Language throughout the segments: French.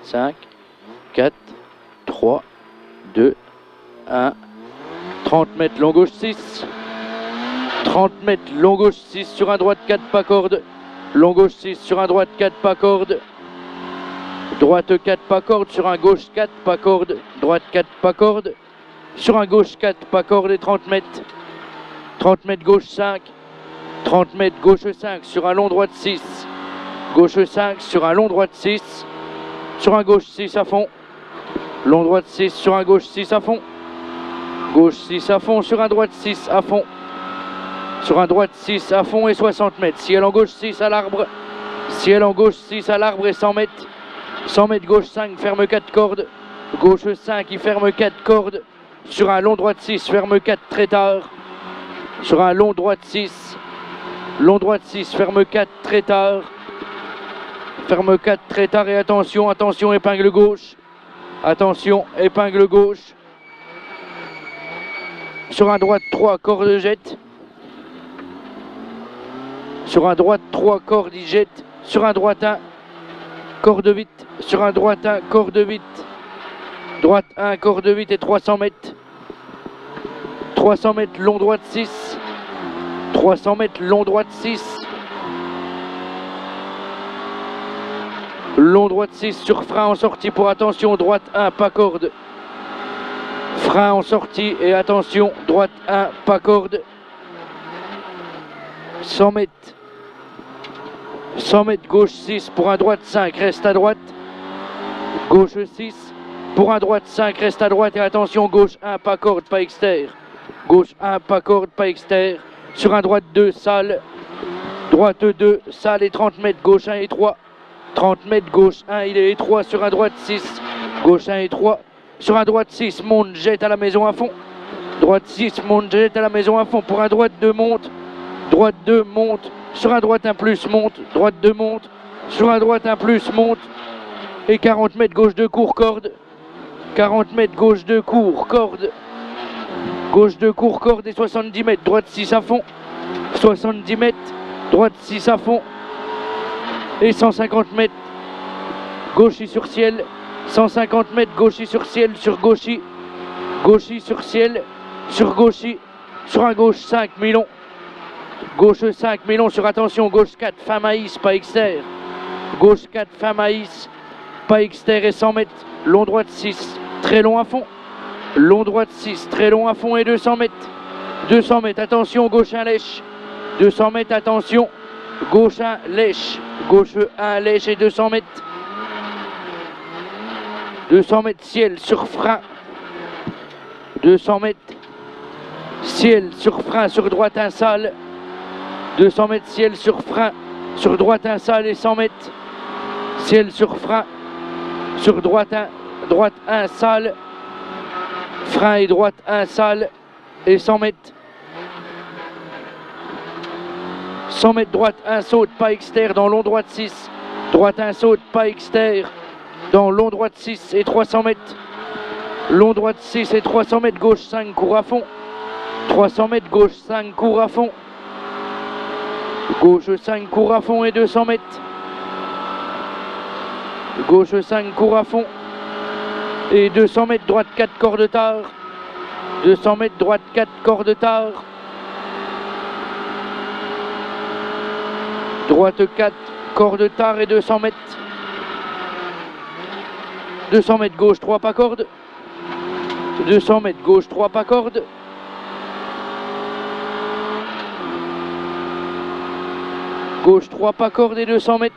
5, 4, 3, 2, 1. 30 mètres, long gauche 6. 30 mètres, long gauche 6 sur un droite 4 pas corde. Long gauche 6 sur un droite 4 pas corde. Droite 4 pas corde sur un gauche 4 pas corde. Droite 4 pas corde. Sur un gauche 4 pas corde et 30 mètres. 30 mètres gauche 5. 30 mètres gauche 5 sur un long droite 6. Gauche 5 sur un long droite 6. Sur un gauche 6 à fond. Long droite 6 sur un gauche 6 à fond. Gauche 6 à fond sur un droite 6 à fond. Sur un droite 6 à fond et 60 mètres. Ciel en gauche 6 à l'arbre. Ciel en gauche 6 à l'arbre et 100 mètres. 100 mètres gauche 5, ferme 4 cordes. Gauche 5, il ferme 4 cordes. Sur un long droite 6, ferme 4 très tard. Sur un long droite 6. Long droite 6, ferme 4 très tard. Ferme 4 très tard et attention, attention, épingle gauche. Attention, épingle gauche. Sur un droite 3, corde jette. Sur un droite 3, corde il jette. Sur un droite 1, corde vite. Sur un droite 1, corde vite. Droite 1, corde vite et 300 mètres. 300 mètres, long droite 6. 300 mètres, long droite 6. Long droite 6 sur frein en sortie pour attention. Droite 1, pas corde. Frein en sortie et attention. Droite 1, pas corde. 100 mètres. 100 mètres, gauche 6 pour un droite 5, reste à droite. Gauche 6 pour un droite 5, reste à droite et attention, gauche 1, pas corde, pas externe. Gauche 1, pas corde, pas externe. Sur un droite 2, sale. Droite 2, sale et 30 mètres, gauche 1 et 3. 30 mètres, gauche 1, il est étroit. Sur un droite 6, gauche 1 et 3. Sur un droite 6, monte, jette à la maison à fond. Droite 6, monte, jette à la maison à fond. Pour un droite 2, monte. Droite 2, monte. Sur un droite 1 plus, monte. Droite 2, monte. Sur un droite 1 plus, monte. Et 40 mètres, gauche 2, court, corde. 40 mètres, gauche 2, court, corde. Gauche 2, court, corde et 70 mètres. Droite 6 à fond. 70 mètres. Droite 6 à fond. Et 150 mètres. Gauchy sur ciel. 150 mètres, gauchy sur ciel, sur gauchy. Gauchy sur ciel, sur gauchy. Sur un gauche 5, Milon. Gauche 5, Milon sur attention. Gauche 4, fin maïs, pas externe. Gauche 4, fin maïs, pas externe et 100 mètres. Long droite 6, très long à fond. Long droite 6, très long à fond et 200 mètres. 200 mètres, attention, gauche 1 lèche. 200 mètres, attention. Gauche 1 lèche. Gauche 1 lèche et 200 mètres. 200 mètres, ciel sur frein. 200 mètres. Ciel sur frein, sur droite 1 sale. 200 mètres, ciel sur frein. Sur droite 1 sale et 100 mètres. Ciel sur frein. Sur droite 1 sale. Frein et droite 1 sale. Et 100 mètres. 100 mètres, droite 1 saute, pas externe dans long droite 6. Droite 1 saute, pas externe dans long droite 6 et 300 mètres. Long droite 6 et 300 mètres, gauche 5, court à fond. 300 mètres, gauche 5, court à fond. Gauche 5, court à fond et 200 mètres. Gauche 5, court à fond. Et 200 mètres, droite 4, corde tard. 200 mètres, droite 4, corde tard. Droite 4, corde tard et 200 mètres. 200 mètres, gauche 3, pas corde. 200 mètres, gauche 3, pas corde. Gauche 3, pas corde et 200 mètres.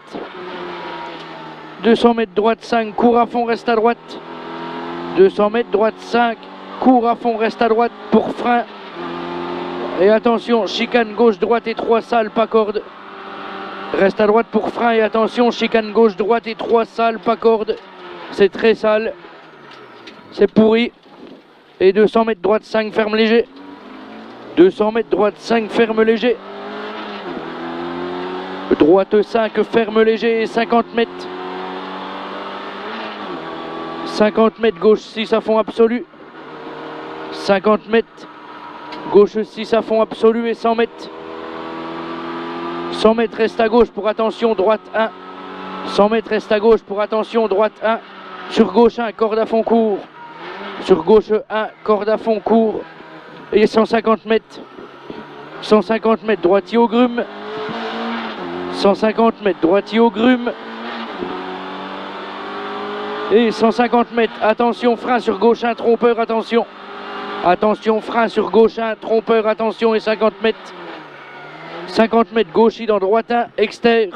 200 mètres, droite 5, court à fond, reste à droite. 200 mètres, droite 5, court à fond, reste à droite pour frein. Et attention, chicane gauche, droite et 3 sales, pas corde. Reste à droite pour frein et attention, chicane gauche, droite et 3 sales, pas corde. C'est très sale. C'est pourri. Et 200 mètres, droite 5, ferme léger. 200 mètres, droite 5, ferme léger. Droite 5, ferme léger et 50 mètres. 50 mètres, gauche 6 à fond absolu. 50 mètres, gauche 6 à fond absolu et 100 mètres. 100 mètres, reste à gauche pour attention, droite 1. 100 mètres, reste à gauche pour attention, droite 1, sur gauche 1, corde à fond court. Sur gauche 1, corde à fond court. Et 150 mètres. 150 mètres, droitier au grume. 150 mètres, droitier au grume. Et 150 mètres, attention, frein sur gauche 1, trompeur, attention. Attention, frein sur gauche 1, trompeur, attention, et 50 mètres. 50 mètres, gauchis dans droite 1, externe.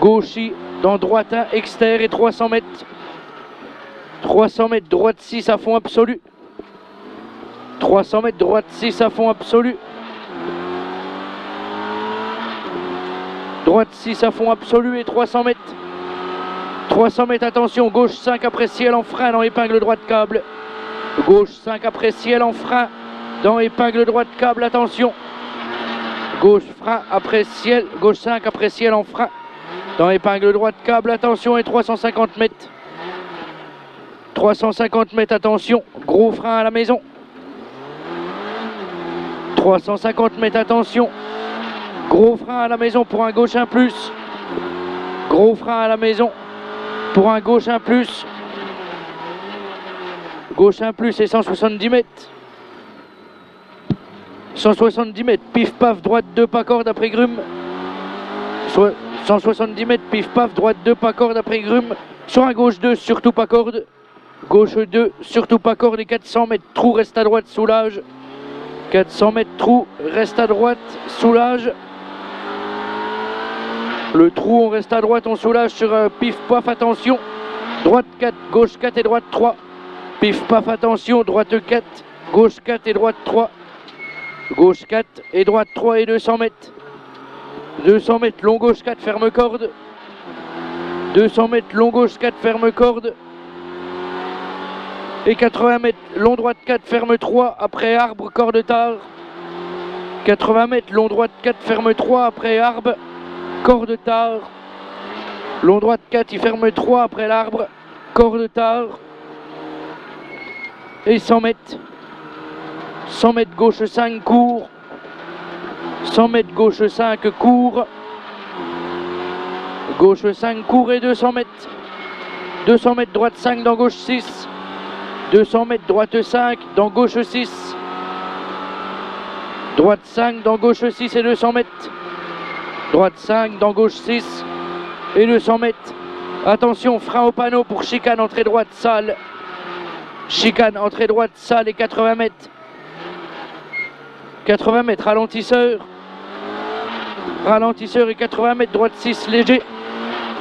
Gauchis dans droite 1, externe et 300 mètres. 300 mètres, droite 6 à fond absolu. 300 mètres, droite 6 à fond absolu. Droite 6 à fond absolu et 300 mètres. 300 mètres, attention, gauche 5 après ciel en frein dans épingle droite câble. Gauche 5 après ciel en frein dans épingle droite câble, attention. Gauche frein après ciel, gauche 5 après ciel en frein dans épingle droite câble, attention, et 350 mètres. 350 mètres, attention, gros frein à la maison. 350 mètres, attention, gros frein à la maison pour un gauche 1 plus. Gros frein à la maison pour un gauche 1 plus. Gauche 1 plus et 170 mètres. 170 mètres, pif paf, droite 2 pas corde après grume. 170 mètres, pif paf, droite 2 pas corde après grume. Sur un gauche 2, surtout pas corde. Gauche 2, surtout pas corde et 400 mètres, trou, reste à droite, soulage. 400 mètres, trou, reste à droite, soulage. Le trou, on reste à droite, on soulage sur pif paf, attention. Droite 4, gauche 4 et droite 3. Pif paf, attention, droite 4, gauche 4 et droite 3. Gauche 4 et droite 3 et 200 mètres. 200 mètres, long gauche 4, ferme corde. 200 mètres, long gauche 4, ferme corde. Et 80 mètres, long droite 4, ferme 3, après arbre, corde tard. 80 mètres, long droite 4, ferme 3, après arbre, corde tard. Long droite 4, il ferme 3, après l'arbre, corde tard. Et 100 mètres. 100 mètres, gauche 5, court. 100 mètres, gauche 5, court. Gauche 5, court et 200 mètres. 200 mètres, droite 5 dans gauche 6. 200 mètres, droite 5 dans gauche 6. Droite 5 dans gauche 6 et 200 mètres. Droite 5 dans gauche 6 et 200 mètres. Attention, frein au panneau pour chicane, entrée droite, sale. Chicane, entrée droite, sale et 80 mètres. 80 mètres, ralentisseur. Ralentisseur et 80 mètres, droite 6 léger.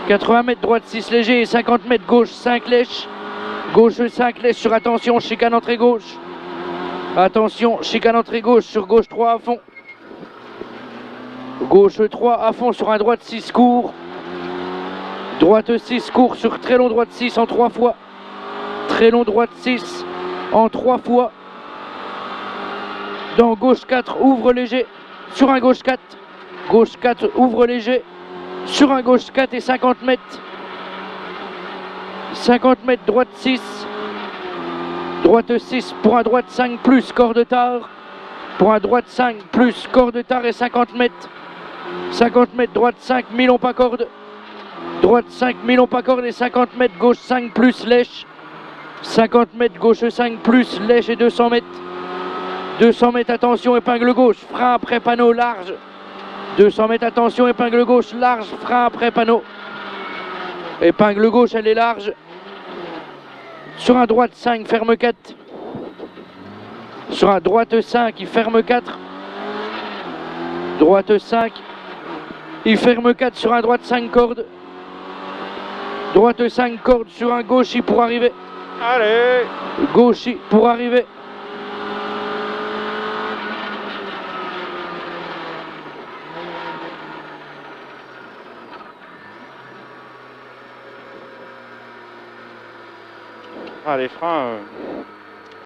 80 mètres, droite 6 léger et 50 mètres, gauche 5 lèche. Gauche 5 lèche sur attention, chicane entrée gauche. Attention, chicane entrée gauche sur gauche 3 à fond. Gauche 3 à fond sur un droite 6 court. Droite 6 court sur très long droite 6 en 3 fois. Très long droite 6 en 3 fois. Dans gauche 4, ouvre léger sur un gauche 4. Gauche 4, ouvre léger sur un gauche 4 et 50 mètres. 50 mètres, droite 6. Droite 6 pour un droite 5 plus, corde tard. Pour un droite 5 plus, corde tard et 50 mètres. 50 mètres, droite 5, milon pas corde. Droite 5, milon pas corde et 50 mètres, gauche 5 plus, lèche. 50 mètres, gauche 5 plus, lèche et 200 mètres. 200 mètres, attention, épingle gauche, frein après panneau large. 200 mètres, attention, épingle gauche large, frein après panneau. Épingle gauche, elle est large. Sur un droite 5, ferme 4. Sur un droite 5, il ferme 4. Droite 5, il ferme 4 sur un droite 5 cordes. Droite 5 cordes sur un gauchis pour arriver. Allez! Gauchis pour arriver. Ah, les freins...